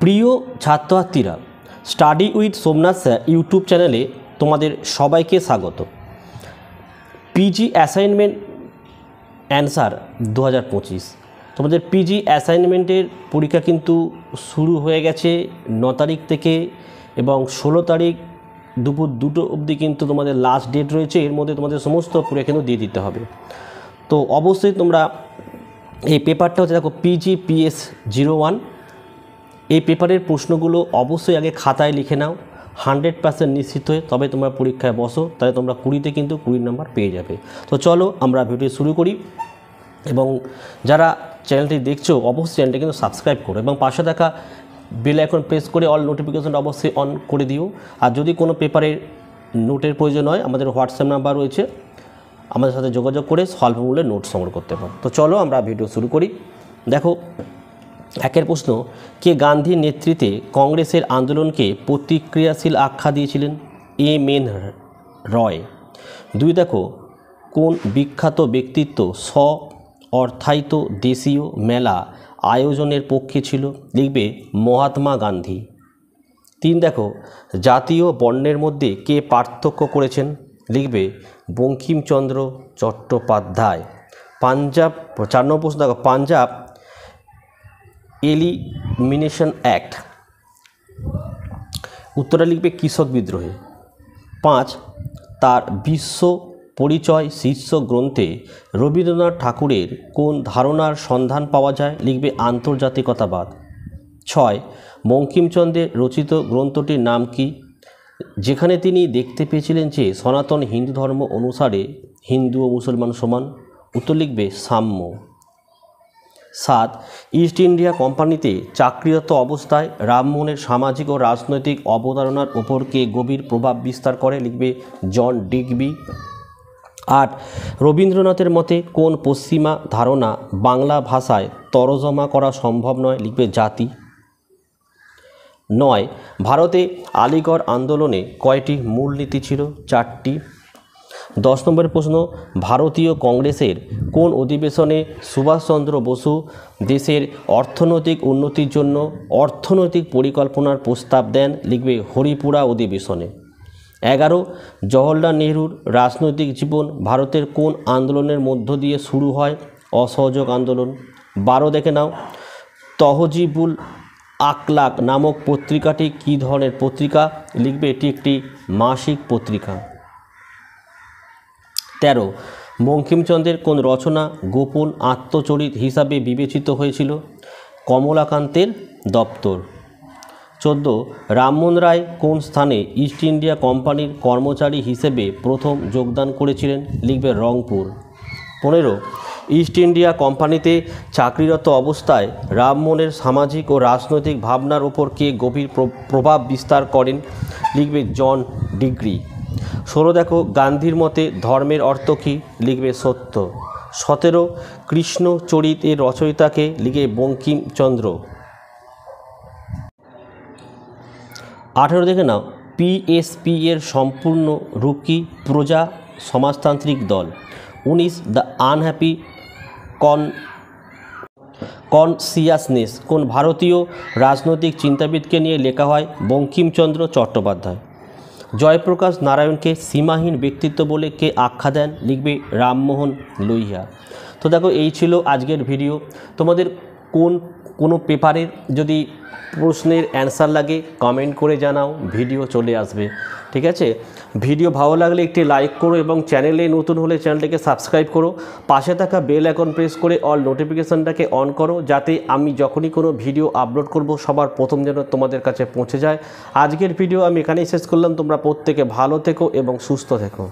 প্রিয় ছাত্রছাত্রীরা, study with Somnath sir YouTube চ্যানেলে তোমাদের সবাইকে স্বাগত। পিজি অ্যাসাইনমেন্ট অ্যান্সার 2025 তোমাদের পিজি অ্যাসাইনমেন্টের পরীক্ষা কিন্তু শুরু হয়ে গেছে 9 তারিখ থেকে, এবং 16 তারিখ দুপুর 2টো অবধি কিন্তু তোমাদের লাস্ট ডেট রয়েছে। এর মধ্যে তোমাদের সমস্ত পরীক্ষা কিন্তু দিয়ে দিতে হবে। তো অবশ্যই তোমরা এই পেপারটা হচ্ছে দেখো PGPS 01, এই পেপারের প্রশ্নগুলো অবশ্যই আগে খাতায় লিখে নাও 100% নিশ্চিত হয়ে, তবে তোমরা পরীক্ষায় বসো, তাহলে তোমরা 20তে কিন্তু 20 নম্বর পেয়ে যাবে। তো চলো আমরা ভিডিও শুরু করি, এবং যারা চ্যানেলটি দেখছো অবশ্যই চ্যানেলটি কিন্তু সাবস্ক্রাইব করো এবং পাশে থাকা বেল আইকন প্রেস করে অল নোটিফিকেশন অবশ্যই অন করে দিও। আর যদি কোনো পেপারের নোটের প্রয়োজন হয়, আমাদের হোয়াটসঅ্যাপ নাম্বার রয়েছে, আমাদের সাথে যোগাযোগ করে স্বল্প মূল্যে নোট সংগ্রহ করতে পারো। তো চলো আমরা ভিডিও শুরু করি। দেখো, একের প্রশ্ন, কে গান্ধীর নেতৃত্বে কংগ্রেসের আন্দোলনকে প্রতিক্রিয়াশীল আখ্যা দিয়েছিলেন? এম.এন. রয়। 2, দেখো, কোন বিখ্যাত ব্যক্তিত্ব অর্থায়িত দেশীয় মেলা আয়োজনের পক্ষে ছিল? লিখবে মহাত্মা গান্ধী। 3, দেখো, জাতীয় বর্ণের মধ্যে কে পার্থক্য করেছেন? লিখবে বঙ্কিমচন্দ্র চট্টোপাধ্যায়। 4 নম্বর প্রশ্ন, দেখো, পাঞ্জাব এলিমিনেশন অ্যাক্ট, উত্তরটা লিখবে কৃষক বিদ্রোহে। 5, তার বিশ্ব পরিচয় শীর্ষক গ্রন্থে রবীন্দ্রনাথ ঠাকুরের কোন ধারণার সন্ধান পাওয়া যায়? লিখবে আন্তর্জাতিকতাবাদ। 6, বঙ্কিমচন্দ্রের রচিত গ্রন্থটির নাম কি, যেখানে তিনি দেখতে পেয়েছিলেন যে সনাতন হিন্দু ধর্ম অনুসারে হিন্দু ও মুসলমান সমান? উত্তর লিখবে সাম্য। 7, ইস্ট ইন্ডিয়া কোম্পানিতে চাকরিরত অবস্থায় রামমোহনের সামাজিক ও রাজনৈতিক অবতারণার ওপর কে গভীর প্রভাব বিস্তার করে? লিখবে জন ডিগবি। 8, রবীন্দ্রনাথের মতে কোন পশ্চিমা ধারণা বাংলা ভাষায় তরজমা করা সম্ভব নয়? লিখবে জাতি। 9, ভারতে আলিগড় আন্দোলনে কয়টি মূলনীতি ছিল? 4টি। 10 নম্বরের প্রশ্ন, ভারতীয় কংগ্রেসের কোন অধিবেশনে সুভাষচন্দ্র বসু দেশের অর্থনৈতিক উন্নতির জন্য অর্থনৈতিক পরিকল্পনার প্রস্তাব দেন? লিখবে হরিপুরা অধিবেশনে। 11, জওহরলাল নেহরুর রাজনৈতিক জীবন ভারতের কোন আন্দোলনের মধ্য দিয়ে শুরু হয়? অসহযোগ আন্দোলন। 12, দেখে নাও, তহজিবুল আখলাক নামক পত্রিকাটি কী ধরনের পত্রিকা? লিখবে এটি একটি মাসিক পত্রিকা। 13, বঙ্কিমচন্দ্রের কোন রচনা গোপন আত্মচরিত হিসাবে বিবেচিত হয়েছিল? কমলাকান্তের দপ্তর। 14, রামমোহন রায় কোন স্থানে ইস্ট ইন্ডিয়া কোম্পানির কর্মচারী হিসেবে প্রথম যোগদান করেছিলেন? লিখবে রংপুর। 15, ইস্ট ইন্ডিয়া কোম্পানিতে চাকরিরত অবস্থায় রামমোহনের সামাজিক ও রাজনৈতিক ভাবনার ওপর কে গভীর প্রভাব বিস্তার করেন? লিখবে জন ডিগ্রি। 16, দেখো, গান্ধীর মতে ধর্মের অর্থ কী? লিখবে সত্য। 17, কৃষ্ণ চরিত এর রচয়িতাকে? লিখবে বঙ্কিমচন্দ্র। 18, দেখে নাও, PSP এর সম্পূর্ণ রূপ কি? প্রজা সমাজতান্ত্রিক দল। 19, দ্য আনহ্যাপি কনসিয়াসনেস কোন ভারতীয় রাজনৈতিক চিন্তাবিদকে নিয়ে লেখা হয়? বঙ্কিমচন্দ্র চট্টোপাধ্যায়। জয়প্রকাশ নারায়ণকে সীমাহীন ব্যক্তিত্ব বলে কে আখ্যা দেন? লিখবে রামমোহন লোহিয়া। তো দেখো, এই ছিল আজকের ভিডিও। তোমাদের কোনো পেপারের যদি প্রশ্নের অ্যান্সার লাগে কমেন্ট করে জানাও, ভিডিও চলে আসবে। ঠিক আছে, ভিডিও ভালো লাগলে একটি লাইক করো এবং চ্যানেলে নতুন হলে চ্যানেলটাকে সাবস্ক্রাইব করো। পাশে থাকা বেল আইকন প্রেস করে অল নোটিফিকেশানটাকে অন করো, যাতে আমি যখনই কোনো ভিডিও আপলোড করব সবার প্রথম যেন তোমাদের কাছে পৌঁছে যায়। আজকের ভিডিও আমি এখানেই শেষ করলাম। তোমরা প্রত্যেকে ভালো থেকো এবং সুস্থ থেকো।